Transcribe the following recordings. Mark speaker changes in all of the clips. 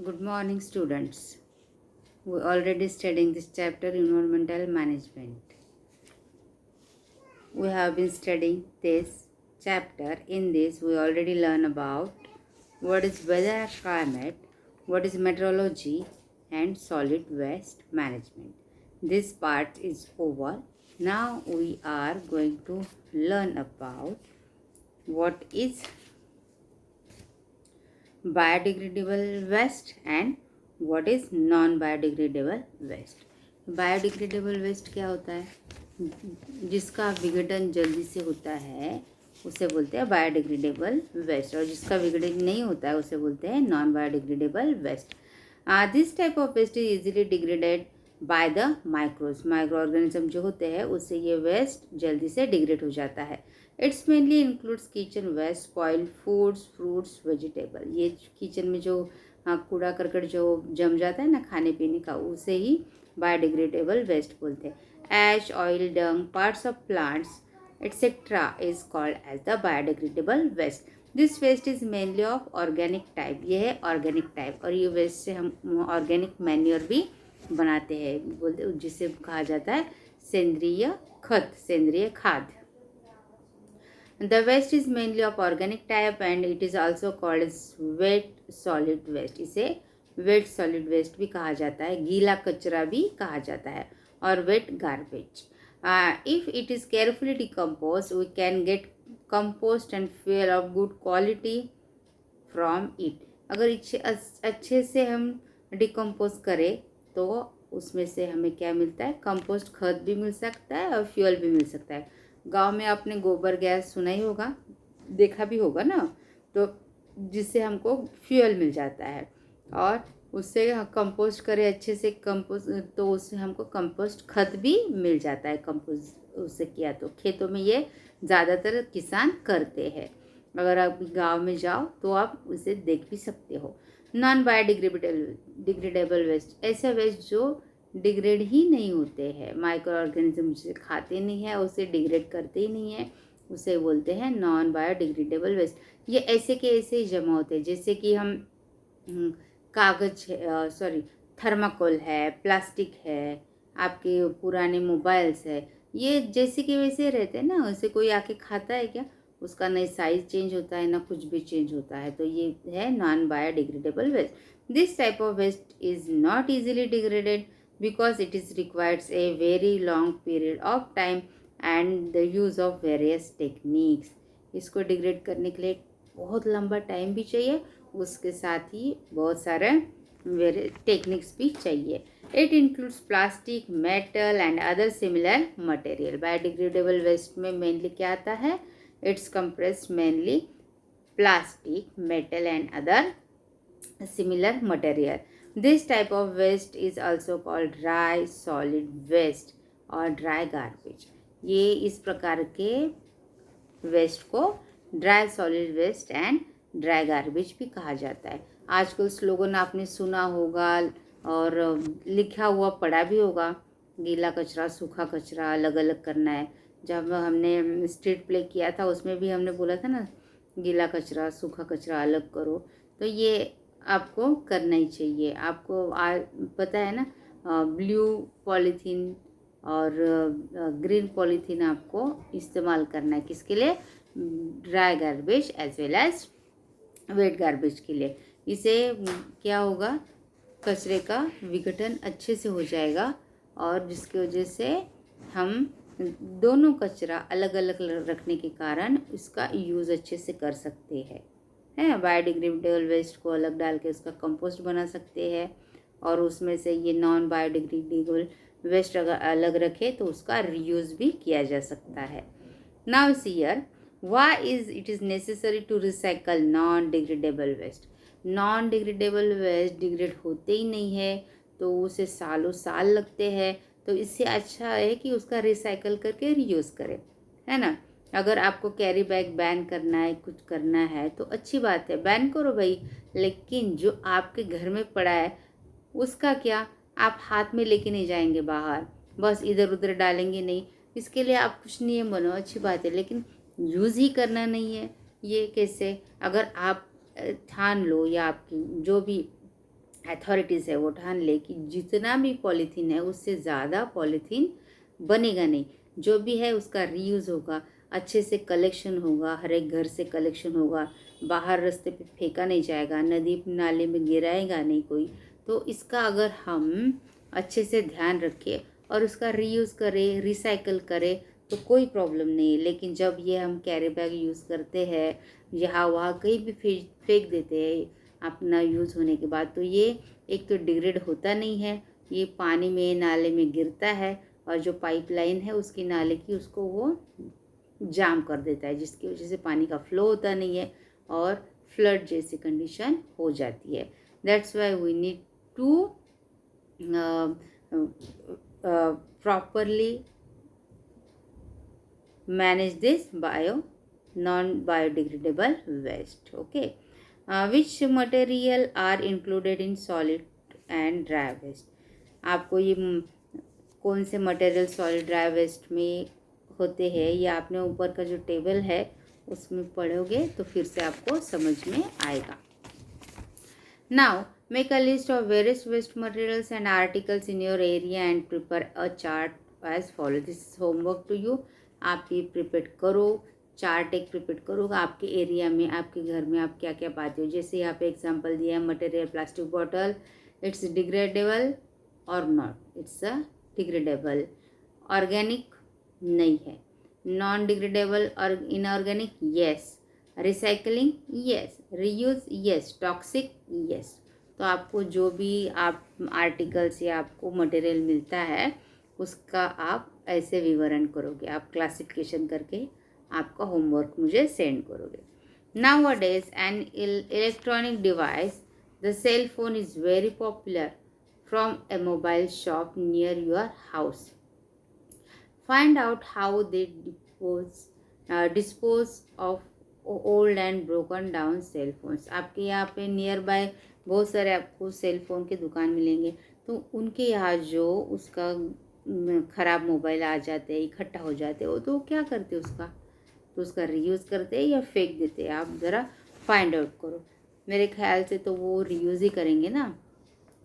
Speaker 1: Good morning, students. We already studying this chapter, environmental management. We have been studying this chapter. In this, we already learn about what is weather and climate, what is meteorology, and solid waste management. This part is over. Now we are going to learn about what is biodegradable waste and what is non biodegradable waste. Biodegradable waste क्या होता है? जिसका विघटन जल्दी से होता है उसे बोलते हैं बायोडिग्रेडेबल वेस्ट, और जिसका विघटन नहीं होता है उसे बोलते हैं non biodegradable waste. This type of waste is easily degraded by the microorganism जो होते हैं उससे ये वेस्ट जल्दी से डिग्रेड हो जाता है. It's mainly includes kitchen waste, spoiled foods, fruits, vegetable. ये किचन में जो कूड़ा करकट जो जम जाता है ना खाने पीने का, उसे ही बायोडिग्रेडेबल वेस्ट बोलते हैं. Ash, oil, dung, parts of plants etc. is called as the biodegradable waste. This waste is mainly of organic type. ये है ऑर्गेनिक टाइप, और ये वेस्ट से हम ऑर्गेनिक मैन्योर भी बनाते हैं, बोलते जिसे कहा जाता है सेंद्रीय खत, सेंद्रीय खाद. The waste is mainly of organic type and it is also called as wet solid waste. इसे wet solid waste भी कहा जाता है, गीला कचरा भी कहा जाता है, और wet garbage. If it is carefully decomposed, we can get compost and fuel of good quality from it. अगर अच्छे से हम डिकम्पोज करें तो उसमें से हमें क्या मिलता है? कंपोस्ट खाद भी मिल सकता है और फ्यूल भी मिल सकता है. गांव में आपने गोबर गैस सुना ही होगा, देखा भी होगा ना, तो जिससे हमको फ्यूल मिल जाता है, और उससे कंपोस्ट करें अच्छे से कंपोस्ट, तो उससे हमको कंपोस्ट खाद भी मिल जाता है. कंपोस्ट उससे किया तो खेतों में ये ज़्यादातर किसान करते हैं. अगर आप गांव में जाओ तो आप उसे देख भी सकते हो. नॉन बायोडिग्रेडेबल वेस्ट, ऐसे वेस्ट जो डिग्रेड ही नहीं होते हैं, माइक्रो ऑर्गेनिज्म उसे खाते नहीं है, उसे डिग्रेड करते ही नहीं है, उसे बोलते हैं नॉन बायोडिग्रेडेबल वेस्ट. ये ऐसे के ऐसे ही जमा होते हैं, जैसे कि हम कागज है, थर्माकोल है, प्लास्टिक है, आपके पुराने मोबाइल्स है, ये जैसे कि वैसे रहते हैं ना. वैसे कोई आके खाता है क्या? उसका नहीं साइज चेंज होता है ना कुछ भी चेंज होता है. तो ये है non biodegradable waste. This type of waste is not easily degraded because it is requires a very long period of time and the use of various techniques. इसको डिग्रेड करने के लिए बहुत लंबा टाइम भी चाहिए, उसके साथ ही बहुत सारे टेक्निक्स भी चाहिए. It includes plastic, metal and other similar material. Biodegradable waste में मेनली क्या आता है? It's compressed mainly plastic, metal and other similar material. This type of waste is also called dry solid waste और dry garbage. ये इस प्रकार के waste को dry solid waste and dry garbage भी कहा जाता है. आजकल स्लोगन आपने सुना होगा और लिखा हुआ पढ़ा भी होगा, गीला कचरा सूखा कचरा अलग अलग करना है. जब हमने स्ट्रीट प्ले किया था उसमें भी हमने बोला था ना, गीला कचरा सूखा कचरा अलग करो. तो ये आपको करना ही चाहिए. आपको पता है ना, ब्लू पॉलीथीन और ग्रीन पॉलीथीन आपको इस्तेमाल करना है. किसके लिए? Dry garbage as well as wet garbage के लिए. इसे क्या होगा? कचरे का विघटन अच्छे से हो जाएगा, और जिसकी वजह से हम दोनों कचरा अलग अलग रखने के कारण इसका यूज़ अच्छे से कर सकते हैं. बायोडिग्रेडेबल वेस्ट को अलग डाल के उसका कंपोस्ट बना सकते हैं, और उसमें से ये नॉन बायोडिग्रेडेबल वेस्ट अगर अलग रखे तो उसका रीयूज़ भी किया जा सकता है. Now see here, why is it is necessary to recycle non degradable waste. Non degradable waste degrade होते ही नहीं है, तो उसे सालों साल लगते हैं. तो इससे अच्छा है कि उसका रिसाइकल करके रीयूज़ करें, है ना. अगर आपको कैरी बैग बैन करना है, कुछ करना है, तो अच्छी बात है, बैन करो भाई. लेकिन जो आपके घर में पड़ा है उसका क्या? आप हाथ में लेके नहीं जाएंगे बाहर, बस इधर उधर डालेंगे नहीं. इसके लिए आप कुछ नियम बनाओ, अच्छी बात है, लेकिन यूज़ ही करना नहीं है. ये कैसे? अगर आप ठान लो, या आपकी जो भी अथॉरिटीज़ है वो ठान ले कि जितना भी पॉलीथीन है उससे ज़्यादा पॉलीथीन बनेगा नहीं, जो भी है उसका रीयूज़ होगा, अच्छे से कलेक्शन होगा, हर एक घर से कलेक्शन होगा, बाहर रास्ते पे फेंका नहीं जाएगा, नदी नाले में गिराएगा नहीं कोई। तो इसका अगर हम अच्छे से ध्यान रखें और उसका रीयूज़ करें, रिसाइकल करें तो कोई प्रॉब्लम नहीं है। लेकिन जब ये हम कैरी बैग यूज़ करते हैं, यहाँ वहाँ कहीं भी फेंक देते हैं अपना यूज़ होने के बाद, तो ये एक तो डिग्रेड होता नहीं है, ये पानी में नाले में गिरता है और जो पाइपलाइन है उसकी नाले की उसको वो जाम कर देता है, जिसकी वजह से पानी का फ्लो होता नहीं है और फ्लड जैसी कंडीशन हो जाती है। That's why we need to properly manage this non-biodegradable waste. Okay, which material are included in solid and dry waste? आपको ये कौन से मटेरियल सॉलिड ड्राई वेस्ट में होते हैं, ये आपने ऊपर का जो टेबल है उसमें पढ़ोगे तो फिर से आपको समझ में आएगा। Now, make a list of various waste materials and articles in your area and prepare a chart as follows. This is homework to you. आप ये प्रिपेयर करो, चार्ट एक प्रिपेयर करो आपके एरिया में, आपके घर में आप क्या क्या पाते हो। जैसे यहाँ पे एग्जांपल दिया है, material plastic bottle, it's degradable और not, it's a degradable. Organic नहीं है, नॉन डिग्रेडेबल और inorganic yes, recycling yes, reuse yes, toxic yes. तो आपको जो भी आप आर्टिकल्स या आपको मटेरियल मिलता है उसका आप ऐसे विवरण करोगे, आप क्लासिफिकेशन करके आपका होमवर्क मुझे सेंड करोगे। Nowadays an electronic device, the cell phone is very popular from a mobile shop near your house. Find out how they dispose of old and broken down cell phones. आपके यहाँ पे near by बहुत सारे आपको cell phone के दुकान मिलेंगे, तो उनके यहाँ जो उसका ख़राब मोबाइल आ जाते हैं, इकट्ठा हो जाते हैं, वो तो क्या करते हैं उसका, तो उसका रीयूज़ करते हैं या फेंक देते हैं। आप ज़रा फाइंड आउट करो। मेरे ख्याल से तो वो रीयूज़ ही करेंगे ना,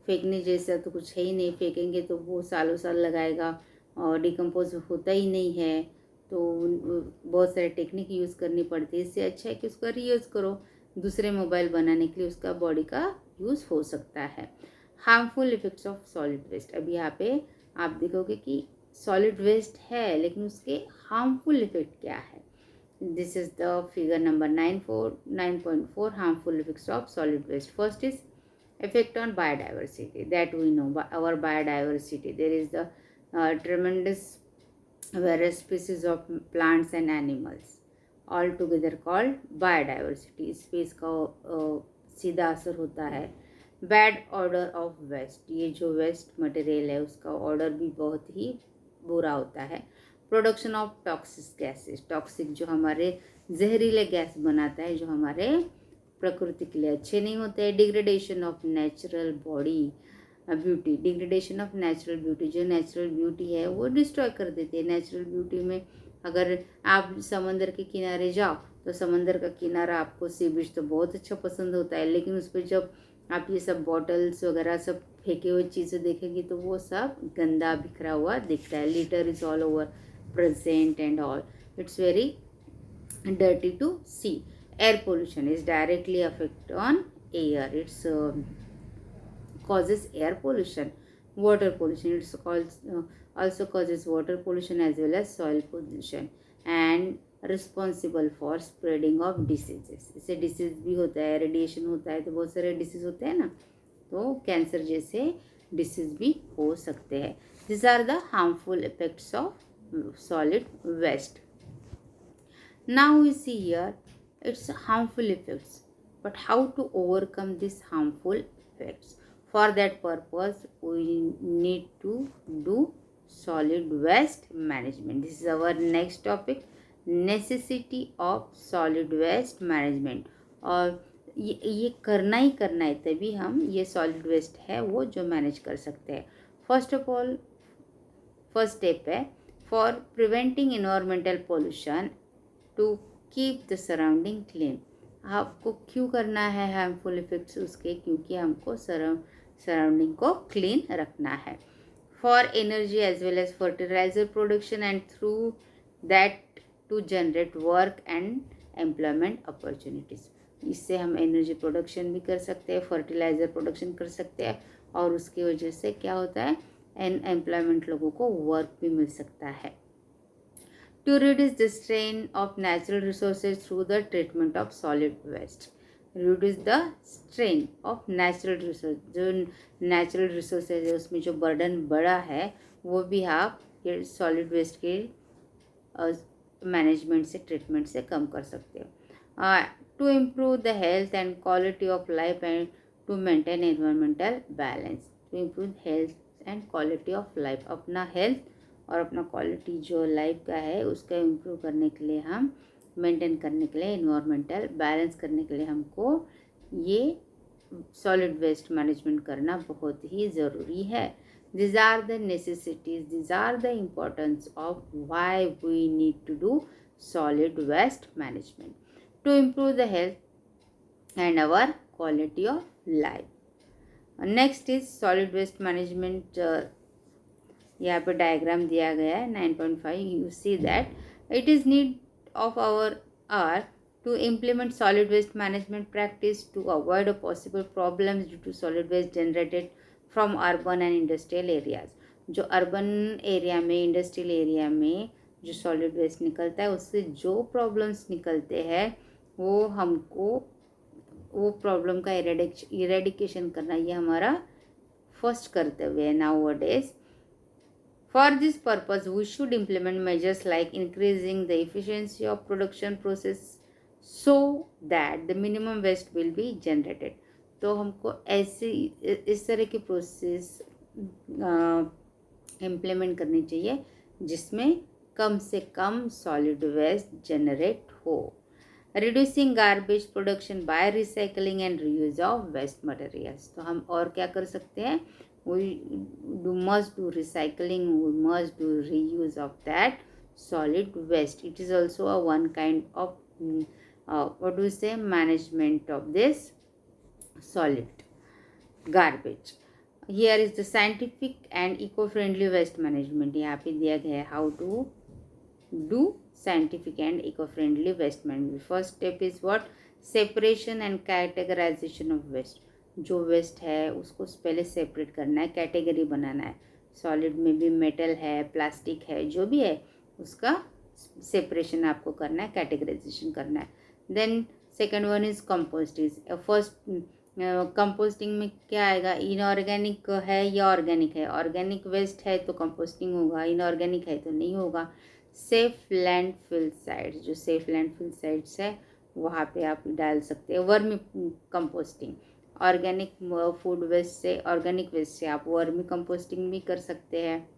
Speaker 1: फेंकने जैसा तो कुछ है ही नहीं। फेंकेंगे तो वो सालों साल लगाएगा और डिकम्पोज होता ही नहीं है, तो बहुत सारे टेक्निक यूज़ करनी पड़ती है। इससे अच्छा है कि उसका रीयूज़ करो, दूसरे मोबाइल बनाने के लिए उसका बॉडी का यूज़ हो सकता है। Harmful effects of solid waste. अभी यहाँ पे आप देखोगे कि सॉलिड वेस्ट है लेकिन उसके हार्मफुल इफेक्ट क्या है। This is the figure number 9.4 harmful effects of solid waste. First is effect on biodiversity, that we know. Our biodiversity, there is the tremendous various species of plants and animals all together called biodiversity. Space का सीधा असर होता है। Bad order of waste, ये जो waste material है उसका order भी बहुत ही बुरा होता है। Production of toxic gases, toxic जो हमारे जहरीले गैस बनाता है, जो हमारे प्रकृति के लिए अच्छे नहीं होते हैं। Degradation of natural body beauty, degradation of natural beauty, जो नेचुरल ब्यूटी है वो डिस्ट्रॉय कर देती है। नेचुरल ब्यूटी में अगर आप समंदर के किनारे जाओ तो समंदर का किनारा आपको सी बीच तो बहुत अच्छा पसंद होता है, लेकिन उस पर जब आप ये सब बॉटल्स वगैरह सब फेंके हुए चीज़ें देखेंगे तो वो सब गंदा बिखरा हुआ दिखता है। Litre is all over present and all, it's very dirty to see. Air pollution is directly affect on air, it's causes air pollution. Water pollution, it's also causes water pollution as well as soil pollution and responsible for spreading of diseases. इससे disease भी होता है, radiation होता है तो बहुत सारे disease होते हैं ना, तो कैंसर जैसे डिसीज भी हो सकते हैं। This are the harmful effects of solid waste. Now we see here its harmful effects, but how to overcome these harmful effects? For that purpose, we need to do solid waste management. This is our next topic, necessity of solid waste management. और ये करना ही करना है, तभी हम ये solid waste है वो जो मैनेज कर सकते हैं। First of all, first step है for preventing environmental pollution to keep the surrounding clean. आपको क्यों करना है हार्मफुल इफेक्ट्स उसके, क्योंकि हमको सराउंडिंग को क्लीन रखना है। For energy as well as fertiliser production and through that to generate work and employment opportunities. इससे हम एनर्जी प्रोडक्शन भी कर सकते हैं, फर्टिलाइज़र प्रोडक्शन कर सकते हैं, और उसकी वजह से क्या होता है, एम्प्लॉयमेंट लोगों को वर्क भी मिल सकता है। To reduce the strain of natural resources through the treatment of solid waste. Reduce the strain of natural resource, जो नेचुरल रिसोर्सेज है उसमें जो बर्डन बड़ा है वो भी आप ये सॉलिड वेस्ट के मैनेजमेंट से, ट्रीटमेंट से कम कर सकते हो। To improve the health and quality of life and to maintain environmental balance. To improve health and quality of life, अपना हेल्थ और अपना क्वालिटी जो लाइफ का है उसका इम्प्रूव करने के लिए, हम मेंटेन करने के लिए, एनवायरमेंटल बैलेंस करने के लिए हमको ये सॉलिड वेस्ट मैनेजमेंट करना बहुत ही ज़रूरी है। These are the necessities, these are the importance of why we need to do solid waste management to improve the health and our quality of life. Next is solid waste management. यहाँ पे diagram दिया गया है 9.5. You see that it is need of our hour to implement solid waste management practice to avoid a possible problems due to solid waste generated from urban and industrial areas. जो urban area में, industrial area में जो solid waste निकलता है उससे जो problems निकलते हैं वो हमको वो प्रॉब्लम का इरेडिकेशन करना, ये हमारा फर्स्ट कर्तव्य है nowadays. For this purpose we should implement measures like increasing the efficiency of production process so that the minimum waste will be generated. तो हमको ऐसे इस तरह के प्रोसेस इम्प्लीमेंट करनी चाहिए जिसमें कम से कम सॉलिड वेस्ट जनरेट हो। Reducing garbage production by recycling and reuse of waste materials. तो हम और क्या कर सकते हैं, we must do recycling, we must do reuse of that solid waste. It is also a one kind of what do we say, management of this solid garbage. Here is the scientific and eco-friendly waste management. यहाँ पे दिया गया है how to do scientific and eco-friendly waste management. First step is what? Separation and categorization of waste. जो waste है उसको पहले separate करना है, कैटेगरी बनाना है। सॉलिड में भी मेटल है, प्लास्टिक है, जो भी है उसका सेपरेशन आपको करना है, कैटेगराइजेशन करना है। Then second one is composting. First composting में क्या आएगा, इनऑर्गेनिक है या ऑर्गेनिक है। ऑर्गेनिक वेस्ट है तो कंपोस्टिंग होगा, इनऑर्गेनिक है तो नहीं होगा। सेफ लैंडफिल साइट्स, जो सेफ लैंडफिल साइट्स है वहाँ पे आप डाल सकते हैं। Vermicomposting, organic food waste से, ऑर्गेनिक वेस्ट से आप वर्मी कंपोस्टिंग भी कर सकते हैं।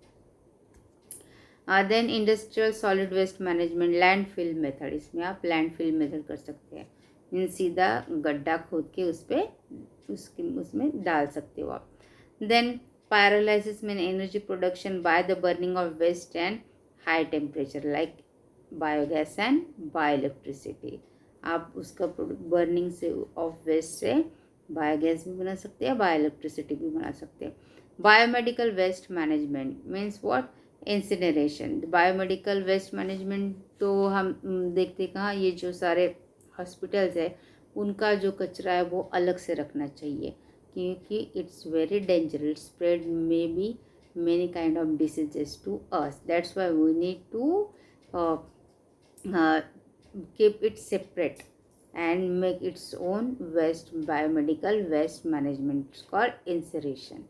Speaker 1: Then industrial solid waste management, landfill method. इसमें आप लैंडफिल मेथड कर सकते हैं, इन सीधा गड्ढा खोद के उसमें डाल सकते हो आप। देन पायरोलाइसिस में energy production by the burning of waste and high temperature like biogas and bio electricity. आप उसका बर्निंग से ऑफ वेस्ट से बायोगैस भी बना सकते हैं, बायो इलेक्ट्रिसिटी भी बना सकते हैं। Biomedical waste management means what, incineration. Biomedical waste management तो हम देखते कहाँ, ये जो सारे हॉस्पिटल्स है उनका जो कचरा है वो अलग से रखना चाहिए, क्योंकि it's very dangerous, spread may be many kind of diseases to us. That's why we need to keep it separate and make its own waste, biomedical waste management. It's called incineration.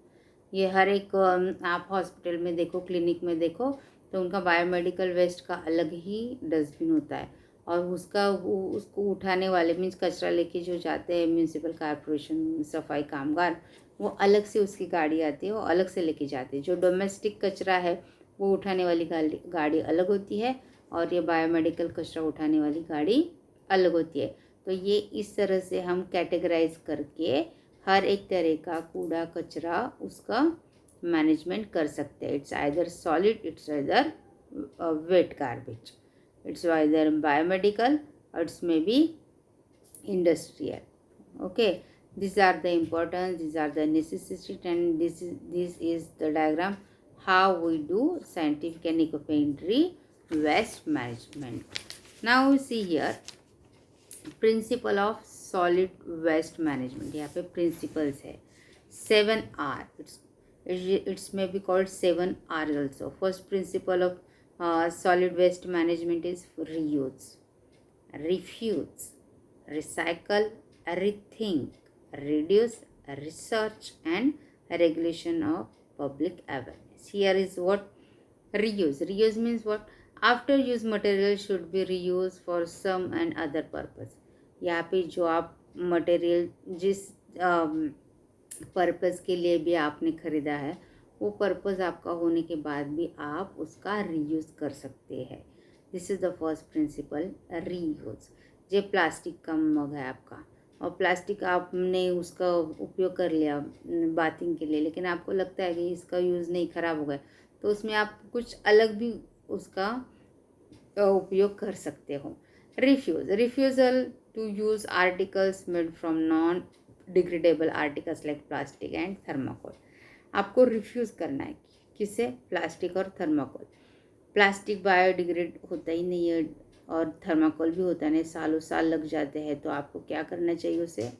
Speaker 1: ये हर एक आप hospital में देखो, clinic में देखो तो उनका biomedical waste का अलग ही डस्टबिन होता है, और उसको उठाने वाले मीन्स कचरा लेके जो जाते हैं म्यूनसिपल कॉर्पोरेशन सफाई कामगार, वो अलग से उसकी गाड़ी आती है, वो अलग से लेके जाते हैं। जो डोमेस्टिक कचरा है वो उठाने वाली गाड़ी अलग होती है, और ये बायोमेडिकल कचरा उठाने वाली गाड़ी अलग होती है। तो ये इस तरह से हम कैटेगराइज करके हर एक तरह का कूड़ा कचरा उसका मैनेजमेंट कर सकते हैं। It's either solid, it's either wet garbage, it's either biomedical और it's may be industrial. Okay, These are the importance, these are the necessity, and this is the diagram how we do scientific and eco-friendly waste management. Now we see here principle of solid waste management. यहाँ पे principles है 7R. It's may be called 7R also. First principle of solid waste management is reuse, refuse, recycle, rethink, reduce, research, and regulation of public awareness. Here is what reuse. Reuse means what? After use material should be reused for some and other purpose. यहाँ पे जो आप material जिस purpose के लिए भी आपने ख़रीदा है वो पर्पज़ आपका होने के बाद भी आप उसका रीयूज़ कर सकते हैं. This is the first principle, reuse. ये प्लास्टिक का मग है आपका, और प्लास्टिक आपने उसका उपयोग कर लिया बाथिंग के लिए, लेकिन आपको लगता है कि इसका यूज़ नहीं, ख़राब हो गया, तो उसमें आप कुछ अलग भी उसका उपयोग कर सकते हो. Refusal to use articles made from non degradable articles like plastic and thermocol. आपको रिफ्यूज़ करना है. किससे? प्लास्टिक और थर्माकोल. प्लास्टिक बायोडिग्रेड होता ही नहीं है और थर्माकोल भी होता नहीं, सालों साल लग जाते हैं. तो आपको क्या करना चाहिए? उसे